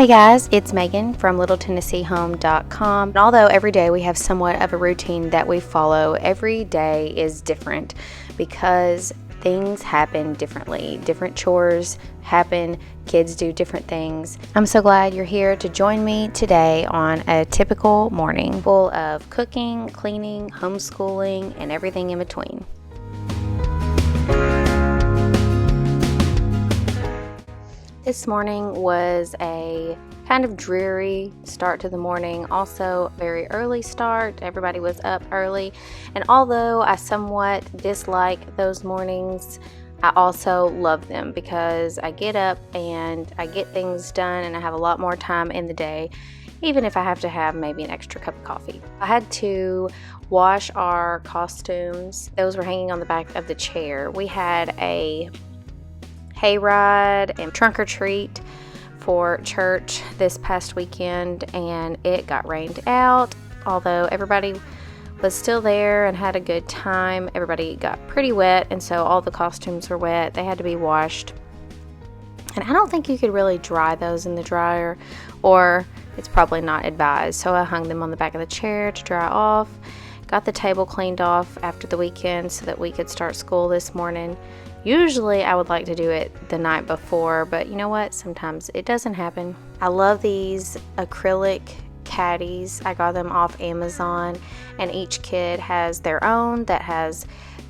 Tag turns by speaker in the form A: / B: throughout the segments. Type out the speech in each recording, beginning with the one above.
A: Hey guys, it's Megan from LittleTennesseeHome.com. And although every day we have somewhat of a routine that we follow, every day is different because things happen differently. Different chores happen, kids do different things. I'm so glad you're here to join me today on a typical morning full of cooking, cleaning, homeschooling, and everything in between. This morning was a kind of dreary start to the morning, also very early start. Everybody was up early, and although I somewhat dislike those mornings, I also love them because I get up and I get things done and I have a lot more time in the day, even if I have to have maybe an extra cup of coffee. I had to wash our costumes. Those were hanging on the back of the chair. We had a hayride and trunk or treat for church this past weekend, and it got rained out. Although everybody was still there and had a good time, everybody got pretty wet, and so all the costumes were wet. They had to be washed, and I don't think you could really dry those in the dryer, or it's probably not advised. So I hung them on the back of the chair to dry off, got the table cleaned off after the weekend so that we could start school this morning. Usually I would like to do it the night before, but you know what? Sometimes it doesn't happen. I love these acrylic caddies. I got them off Amazon, and each kid has their own that has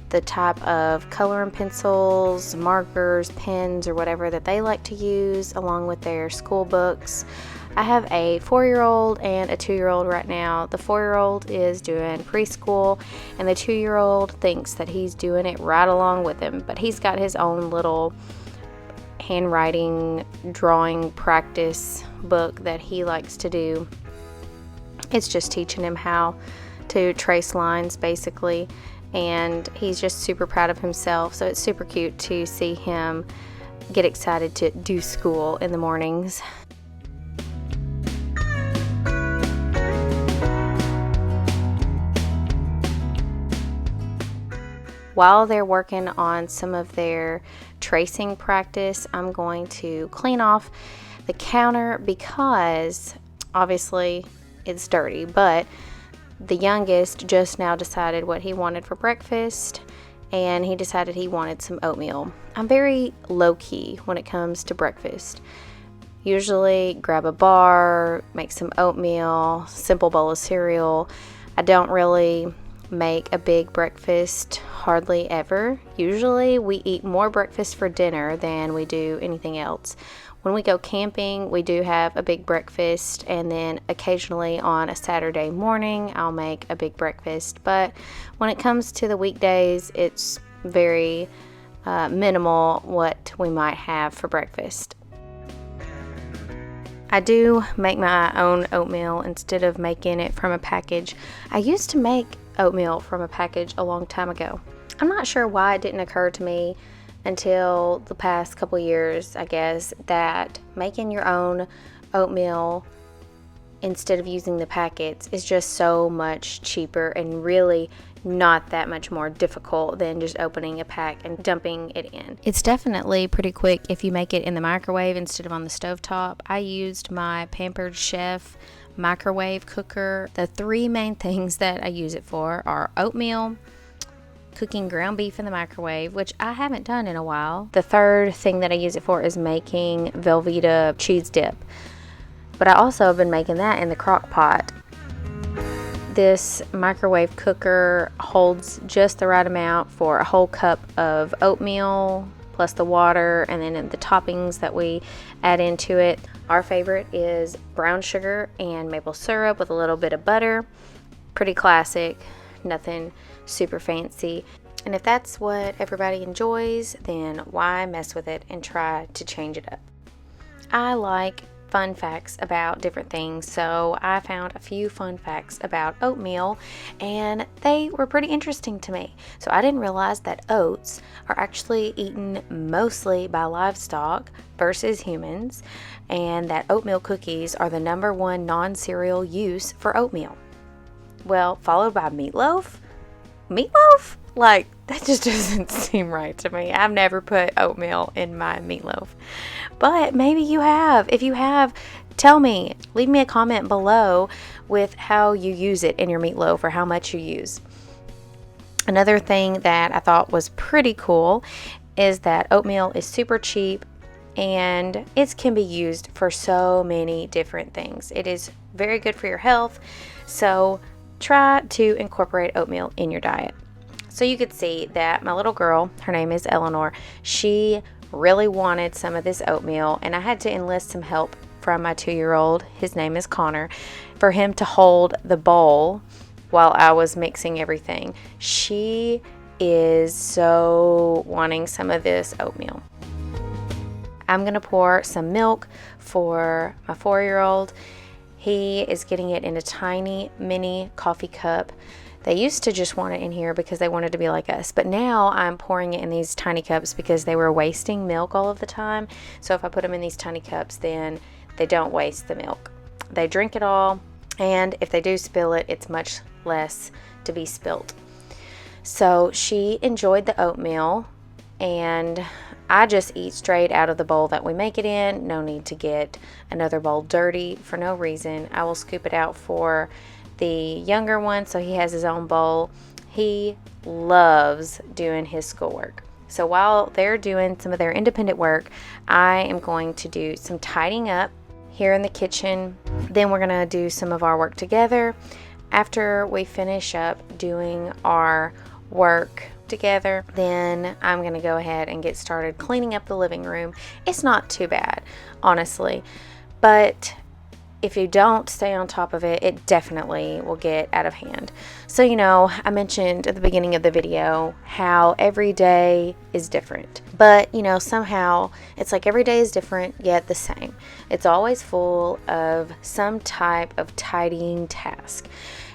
A: the type of coloring pencils, markers, pens, or whatever that they like to use, along with their school books. I have a 4-year-old and a 2-year-old right now. The 4-year-old is doing preschool, and the 2-year-old thinks that he's doing it right along with him, but he's got his own little handwriting drawing practice book that he likes to do. It's just teaching him how to trace lines basically, and he's just super proud of himself, so it's super cute to see him get excited to do school in the mornings. While they're working on some of their tracing practice, I'm going to clean off the counter because obviously it's dirty, but the youngest just now decided what he wanted for breakfast, and he decided he wanted some oatmeal. I'm very low-key when it comes to breakfast. Usually grab a bar, make some oatmeal, simple bowl of cereal. I don't really make a big breakfast hardly ever. Usually we eat more breakfast for dinner than we do anything else. When we go camping, we do have a big breakfast, and then occasionally on a Saturday morning I'll make a big breakfast, but when it comes to the weekdays, it's very minimal what we might have for breakfast. I do make my own oatmeal instead of making it from a package. I used to make oatmeal from a package a long time ago. I'm not sure why it didn't occur to me until the past couple years, I guess, that making your own oatmeal instead of using the packets is just so much cheaper and really not that much more difficult than just opening a pack and dumping it in. It's definitely pretty quick if you make it in the microwave instead of on the stovetop. I used my Pampered Chef microwave cooker. The 3 main things that I use it for are oatmeal, cooking ground beef in the microwave, which I haven't done in a while. The 3rd thing that I use it for is making Velveeta cheese dip, but I also have been making that in the crock pot. This microwave cooker holds just the right amount for a whole cup of oatmeal plus the water, and then the toppings that we add into it. Our favorite is brown sugar and maple syrup with a little bit of butter. Pretty classic, nothing super fancy. And if that's what everybody enjoys, then why mess with it and try to change it up? I like fun facts about different things, so I found a few fun facts about oatmeal, and they were pretty interesting to me. So I didn't realize that oats are actually eaten mostly by livestock versus humans, and that oatmeal cookies are the #1 non-cereal use for oatmeal. Well, followed by meatloaf? Meatloaf? Like, that just doesn't seem right to me. I've never put oatmeal in my meatloaf. But maybe you have. If you have, tell me. Leave me a comment below with how you use it in your meatloaf or how much you use. Another thing that I thought was pretty cool is that oatmeal is super cheap and it can be used for so many different things. It is very good for your health, so try to incorporate oatmeal in your diet. So you could see that my little girl, her name is Eleanor, she really wanted some of this oatmeal, and I had to enlist some help from my 2-year-old, his name is Connor, for him to hold the bowl while I was mixing everything. She is so wanting some of this oatmeal. I'm gonna pour some milk for my 4-year-old. He is getting it in a tiny mini coffee cup. They used to just want it in here because they wanted to be like us, but now I'm pouring it in these tiny cups because they were wasting milk all of the time. So if I put them in these tiny cups, then they don't waste the milk. They drink it all, and if they do spill it, it's much less to be spilt. So she enjoyed the oatmeal, and I just eat straight out of the bowl that we make it in. No need to get another bowl dirty for no reason. I will scoop it out for the younger one so he has his own bowl. He loves doing his schoolwork. So while they're doing some of their independent work, I am going to do some tidying up here in the kitchen. Then we're gonna do some of our work together. After we finish up doing our work together, then I'm gonna go ahead and get started cleaning up the living room. It's not too bad, honestly, but if you don't stay on top of it, it definitely will get out of hand. So, I mentioned at the beginning of the video how every day is different. But, somehow it's like every day is different, yet the same. It's always full of some type of tidying task.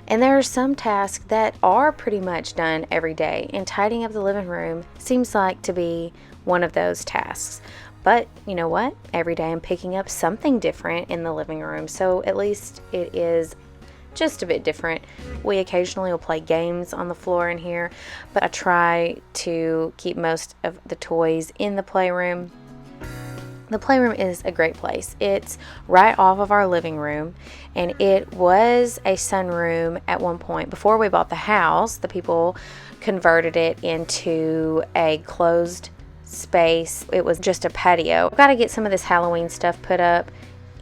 A: And there are some tasks that are pretty much done every day, and tidying up the living room seems like to be one of those tasks. But you know what? Every day I'm picking up something different in the living room, so at least it is just a bit different. We occasionally will play games on the floor in here, but I try to keep most of the toys in the playroom. The playroom is a great place. It's right off of our living room, and it was a sunroom at one point. Before we bought the house, the people converted it into a closed space. It was just a patio. I've got to get some of this Halloween stuff put up,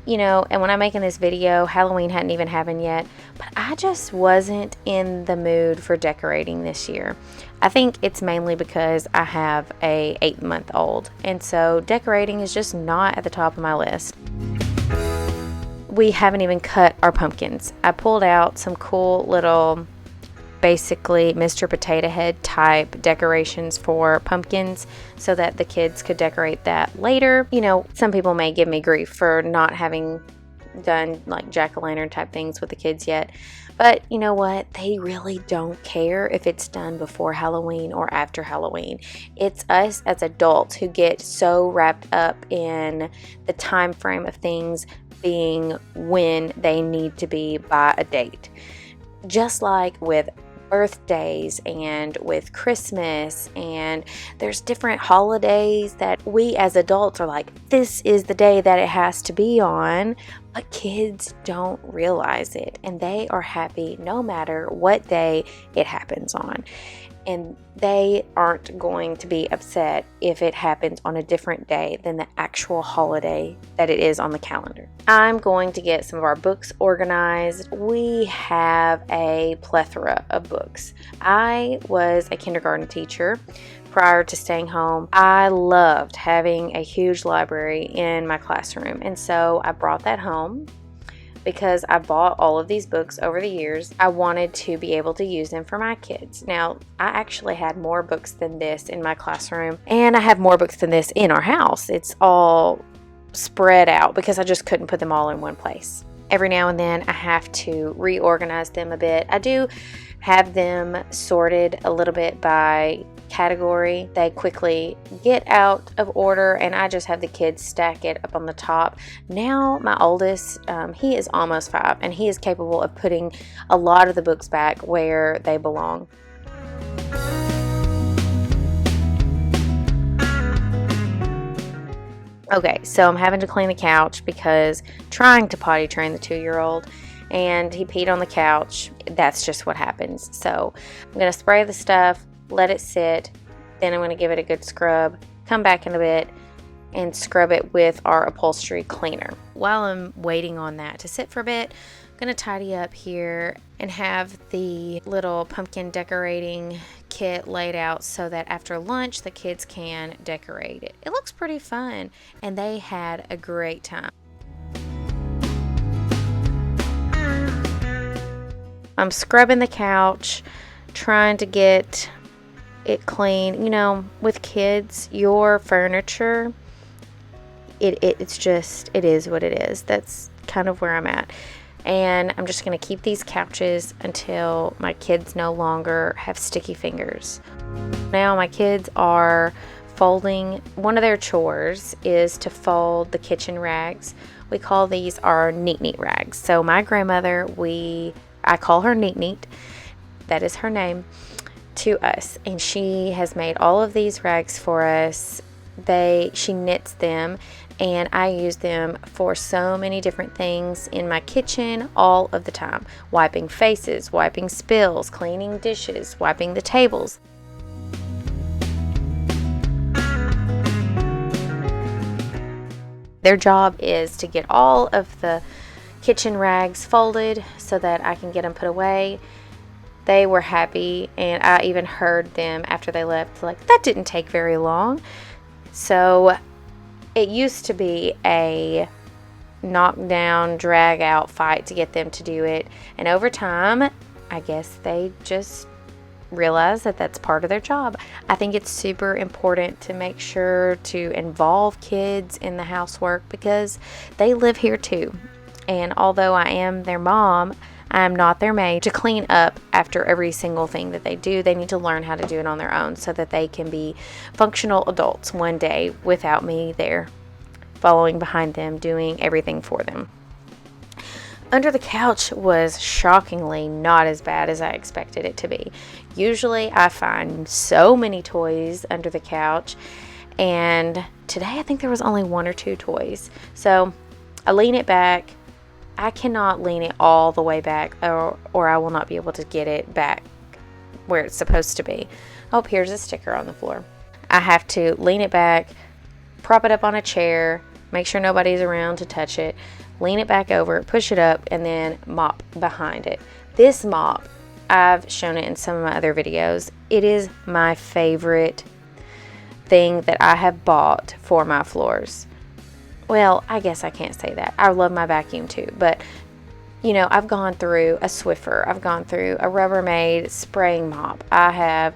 A: and when I'm making this video, Halloween hadn't even happened yet, but I just wasn't in the mood for decorating this year. I think it's mainly because I have a 8-month-old, and so decorating is just not at the top of my list. We haven't even cut our pumpkins. I pulled out some cool little, basically Mr. Potato Head type decorations for pumpkins so that the kids could decorate that later. Some people may give me grief for not having done like jack-o'-lantern type things with the kids yet, but you know what? They really don't care if it's done before Halloween or after Halloween. It's us as adults who get so wrapped up in the time frame of things being when they need to be by a date. Just like with birthdays and with Christmas, and there's different holidays that we as adults are like, this is the day that it has to be on, but kids don't realize it, and they are happy no matter what day it happens on. And they aren't going to be upset if it happens on a different day than the actual holiday that it is on the calendar. I'm going to get some of our books organized. We have a plethora of books. I was a kindergarten teacher prior to staying home. I loved having a huge library in my classroom, and so I brought that home. Because I bought all of these books over the years, I wanted to be able to use them for my kids. Now, I actually had more books than this in my classroom, and I have more books than this in our house. It's all spread out because I just couldn't put them all in one place. Every now and then I have to reorganize them a bit. I do have them sorted a little bit by category. They quickly get out of order, and I just have the kids stack it up on the top. Now my oldest, he is almost 5, and he is capable of putting a lot of the books back where they belong. Okay, so I'm having to clean the couch because trying to potty train the 2-year-old, and he peed on the couch. That's just what happens. So I'm going to spray the stuff, let it sit, then I'm going to give it a good scrub, come back in a bit, and scrub it with our upholstery cleaner. While I'm waiting on that to sit for a bit, I'm going to tidy up here and have the little pumpkin decorating kit laid out so that after lunch the kids can decorate it. It looks pretty fun, and they had a great time. I'm scrubbing the couch, trying to get it clean. You know, with kids, your furniture, it is what it is. That's kind of where I'm at. And I'm just going to keep these couches until my kids no longer have sticky fingers. Now my kids are folding. One of their chores is to fold the kitchen rags. We call these our neat rags. So my grandmother, I call her Neat. That is her name to us. And she has made all of these rags for us. She knits them, and I use them for so many different things in my kitchen all of the time. Wiping faces, wiping spills, cleaning dishes, wiping the tables. Their job is to get all of the kitchen rags folded so that I can get them put away. They were happy, and I even heard them after they left, like, that didn't take very long. So it used to be a knockdown, drag out fight to get them to do it. And over time, I guess they just realize that that's part of their job. I think it's super important to make sure to involve kids in the housework because they live here too. And although I am their mom, I'm not their maid to clean up after every single thing that they do. They need to learn how to do it on their own so that they can be functional adults one day without me there following behind them, doing everything for them. Under the couch was shockingly not as bad as I expected it to be. Usually I find so many toys under the couch, and today I think there was only 1 or 2 toys. So I lean it back. I cannot lean it all the way back or I will not be able to get it back where it's supposed to be. Oh, here's a sticker on the floor. I have to lean it back, prop it up on a chair, make sure nobody's around to touch it, lean it back over, push it up, and then mop behind it. This mop, I've shown it in some of my other videos. It is my favorite thing that I have bought for my floors. Well, I guess I can't say that. I love my vacuum too, but you know, I've gone through a Swiffer. I've gone through a Rubbermaid spraying mop. I have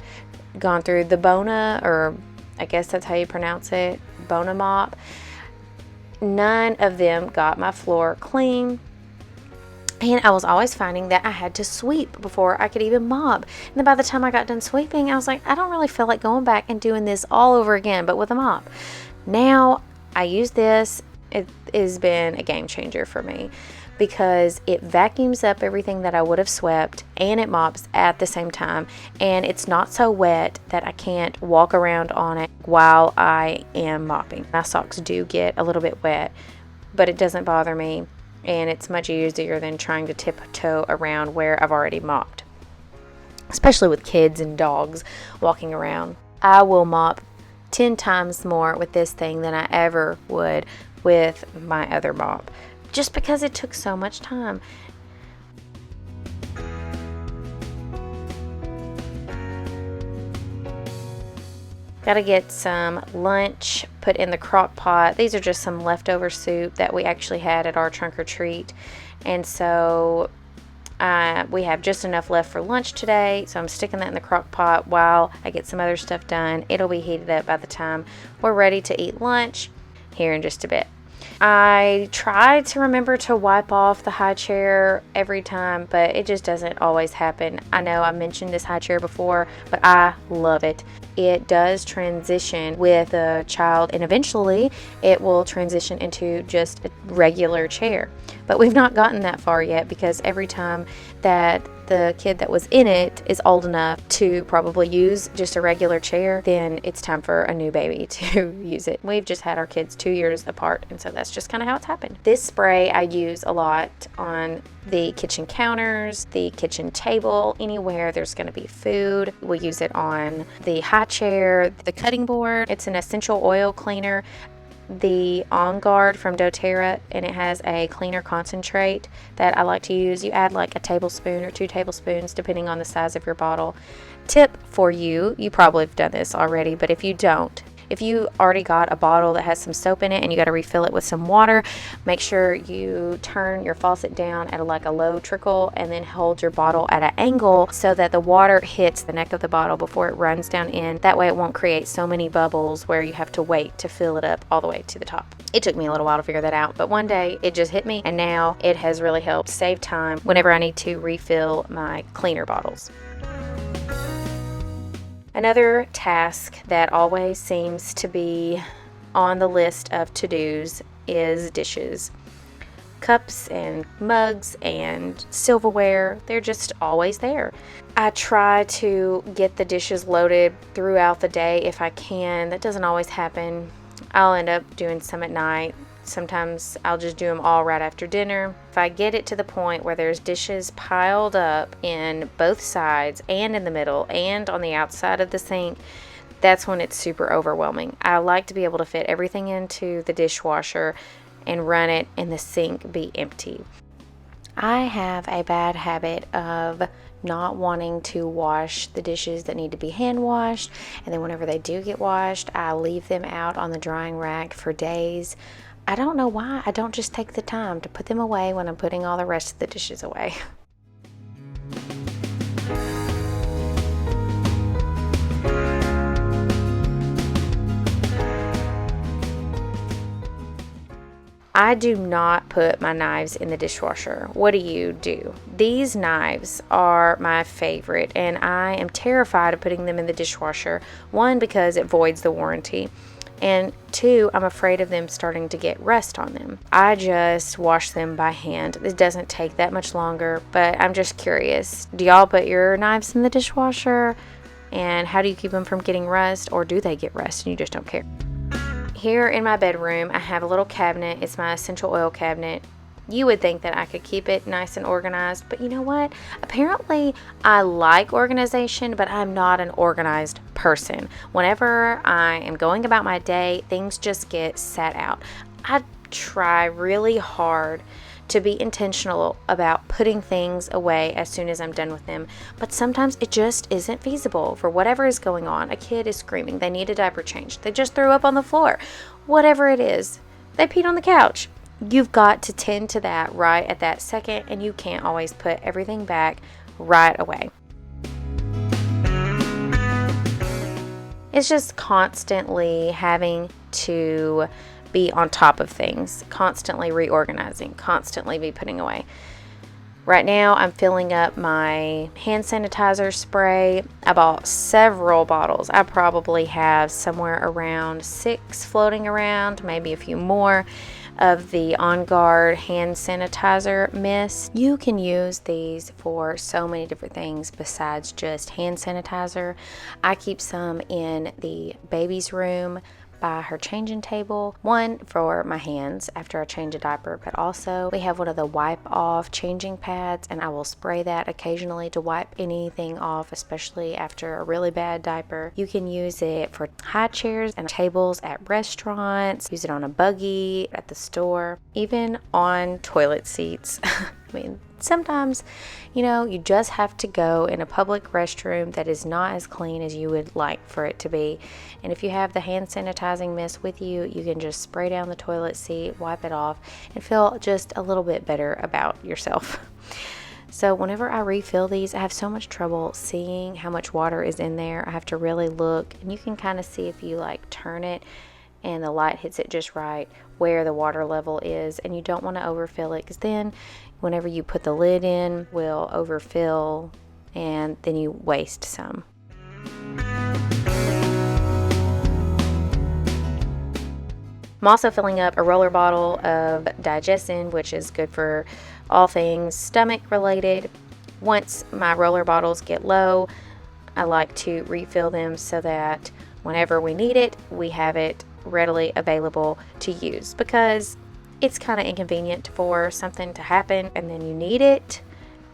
A: gone through the Bona, or I guess that's how you pronounce it, Bona mop. None of them got my floor clean. And I was always finding that I had to sweep before I could even mop. And then by the time I got done sweeping, I was like, I don't really feel like going back and doing this all over again, but with a mop. Now I use this. It has been a game changer for me because it vacuums up everything that I would have swept, and it mops at the same time. And it's not so wet that I can't walk around on it while I am mopping. My socks do get a little bit wet, but it doesn't bother me. And it's much easier than trying to tiptoe around where I've already mopped, especially with kids and dogs walking around. I will mop 10 times more with this thing than I ever would with my other mop, just because it took so much time. Gotta get some lunch put in the crock pot. These are just some leftover soup that we actually had at our trunk or treat, and so we have just enough left for lunch today, so I'm sticking that in the crock pot while I get some other stuff done. It'll be heated up by the time we're ready to eat lunch here in just a bit. I try to remember to wipe off the high chair every time, but it just doesn't always happen. I know I mentioned this high chair before, but I love it. It does transition with a child, and eventually it will transition into just a regular chair. But we've not gotten that far yet because every time that the kid that was in it is old enough to probably use just a regular chair, then it's time for a new baby to use it. We've just had our kids 2 years apart, and so that's just kind of how it's happened. This spray I use a lot on the kitchen counters, the kitchen table, anywhere there's going to be food. We use it on the high chair, the cutting board. It's an essential oil cleaner, the On Guard from doTERRA, and it has a cleaner concentrate that I like to use. You add like a tablespoon or 2 tablespoons depending on the size of your bottle. Tip for you probably have done this already, but if you don't, if you already got a bottle that has some soap in it and you got to refill it with some water, make sure you turn your faucet down at like a low trickle and then hold your bottle at an angle so that the water hits the neck of the bottle before it runs down in. That way it won't create so many bubbles where you have to wait to fill it up all the way to the top. It took me a little while to figure that out, but one day it just hit me, and now it has really helped save time whenever I need to refill my cleaner bottles. Another task that always seems to be on the list of to-dos is dishes. Cups and mugs and silverware, they're just always there. I try to get the dishes loaded throughout the day if I can. That doesn't always happen. I'll end up doing some at night. Sometimes I'll just do them all right after dinner. If I get it to the point where there's dishes piled up in both sides and in the middle and on the outside of the sink, that's when it's super overwhelming. I like to be able to fit everything into the dishwasher and run it and the sink be empty. I have a bad habit of not wanting to wash the dishes that need to be hand washed, and then whenever they do get washed, I leave them out on the drying rack for days. I don't know why. I don't just take the time to put them away when I'm putting all the rest of the dishes away. I do not put my knives in the dishwasher. What do you do? These knives are my favorite, and I am terrified of putting them in the dishwasher. 1, because it voids the warranty, and 2, I'm afraid of them starting to get rust on them. I just wash them by hand. It doesn't take that much longer, but I'm just curious. Do y'all put your knives in the dishwasher? And how do you keep them from getting rust, or do they get rust and you just don't care? Here in my bedroom, I have a little cabinet. It's my essential oil cabinet. You would think that I could keep it nice and organized, but you know what? Apparently, I like organization, but I'm not an organized person. Whenever I am going about my day, things just get sat out. I try really hard to be intentional about putting things away as soon as I'm done with them, but sometimes it just isn't feasible for whatever is going on. A kid is screaming, they need a diaper change, they just threw up on the floor, whatever it is, they peed on the couch. You've got to tend to that right at that second, and you can't always put everything back right away. It's just constantly having to be on top of things, constantly reorganizing, constantly be putting away. Right now, I'm filling up my hand sanitizer spray. I bought several bottles. I probably have somewhere around 6 floating around, maybe a few more, of the On Guard hand sanitizer mist. You can use these for so many different things besides just hand sanitizer. I keep some in the baby's room by her changing table, one for my hands after I change a diaper, but also we have one of the wipe off changing pads, and I will spray that occasionally to wipe anything off, especially after a really bad diaper. You can use it for high chairs and tables at restaurants, use it on a buggy at the store, even on toilet seats. I mean, sometimes, you just have to go in a public restroom that is not as clean as you would like for it to be. And if you have the hand sanitizing mist with you, you can just spray down the toilet seat, wipe it off, and feel just a little bit better about yourself. So whenever I refill these, I have so much trouble seeing how much water is in there. I have to really look, and you can kind of see if you turn it and the light hits it just right where the water level is, and you don't want to overfill it, because then whenever you put the lid in, will overfill and then you waste some. I'm also filling up a roller bottle of digestin, which is good for all things stomach related. Once my roller bottles get low, I like to refill them so that whenever we need it, we have it readily available to use, because it's kind of inconvenient for something to happen and then you need it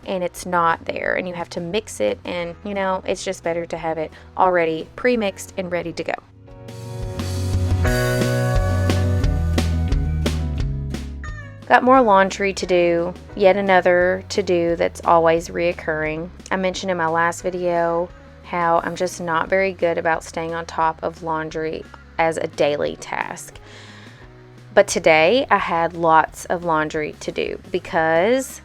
A: and it's not there and you have to mix it, and it's just better to have it already pre-mixed and ready to go. Got more laundry to do, yet another to do that's always reoccurring. I mentioned in my last video how I'm just not very good about staying on top of laundry as a daily task. But today I had lots of laundry to do because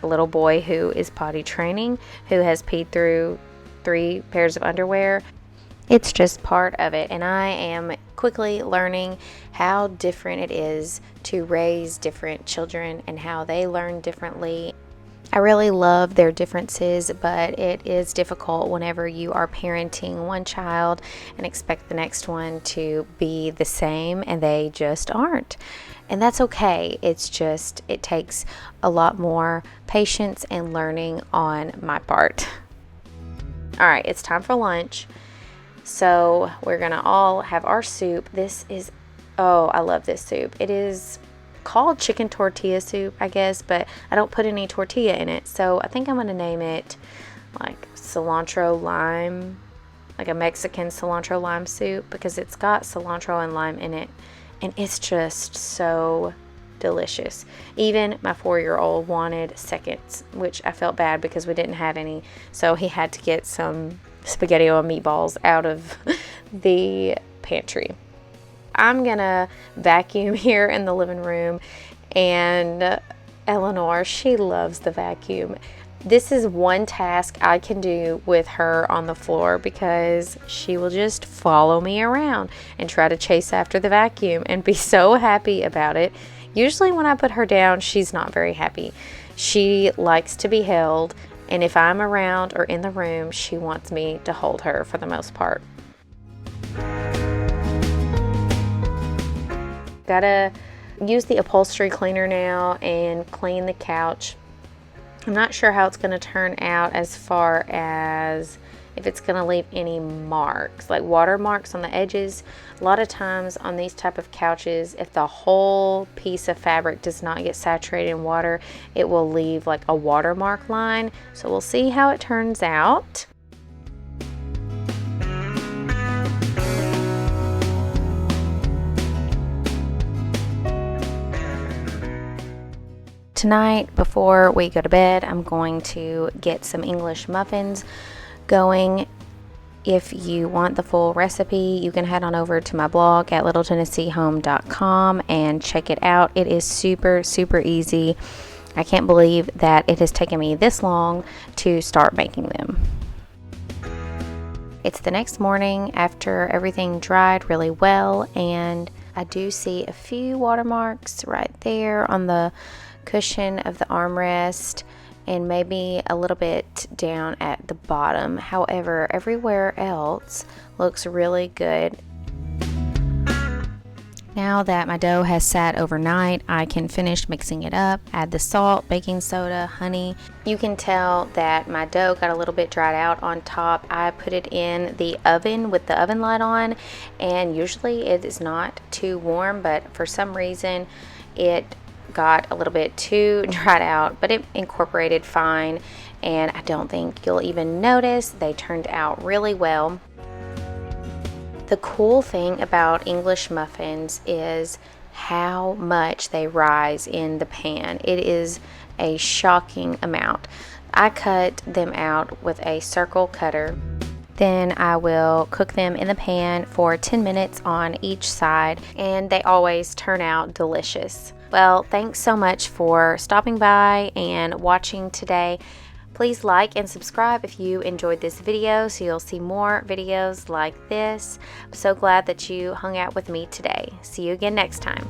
A: a little boy who is potty training, who has peed through 3 pairs of underwear, it's just part of it, and I am quickly learning how different it is to raise different children and how they learn differently. I really love their differences, but it is difficult whenever you are parenting one child and expect the next one to be the same, and they just aren't. And that's okay. It's just, it takes a lot more patience and learning on my part. All right, it's time for lunch. So we're gonna all have our soup. This is, oh, I love this soup. It is called chicken tortilla soup, I guess, but I don't put any tortilla in it. So I think I'm gonna name it like cilantro lime, like a Mexican cilantro lime soup, because it's got cilantro and lime in it. And it's just so delicious. Even my 4-year-old wanted seconds, which I felt bad because we didn't have any. So he had to get some spaghetti-o and meatballs out of the pantry. I'm gonna vacuum here in the living room, and Eleanor, she loves the vacuum. This is one task I can do with her on the floor because she will just follow me around and try to chase after the vacuum and be so happy about it. Usually when I put her down, she's not very happy. She likes to be held, and if I'm around or in the room, she wants me to hold her for the most part. Gotta use the upholstery cleaner now and clean the couch. I'm not sure how it's gonna turn out as far as if it's gonna leave any marks, like water marks on the edges. A lot of times on these type of couches, if the whole piece of fabric does not get saturated in water, it will leave like a watermark line. So we'll see how it turns out. Tonight, before we go to bed, I'm going to get some English muffins going. If you want the full recipe, you can head on over to my blog at littletennesseehome.com and check it out. It is super, super easy. I can't believe that it has taken me this long to start making them. It's the next morning after everything dried really well, and I do see a few watermarks right there on the cushion of the armrest and maybe a little bit down at the bottom. However, everywhere else looks really good. Now that my dough has sat overnight, I can finish mixing it up, add the salt, baking soda, honey. You can tell that my dough got a little bit dried out on top. I put it in the oven with the oven light on, and usually it is not too warm, but for some reason it got a little bit too dried out, but it incorporated fine, and I don't think you'll even notice. They turned out really well. The cool thing about English muffins is how much they rise in the pan. It is a shocking amount. I cut them out with a circle cutter. Then I will cook them in the pan for 10 minutes on each side, and they always turn out delicious. Well, thanks so much for stopping by and watching today. Please like and subscribe if you enjoyed this video so you'll see more videos like this. I'm so glad that you hung out with me today. See you again next time.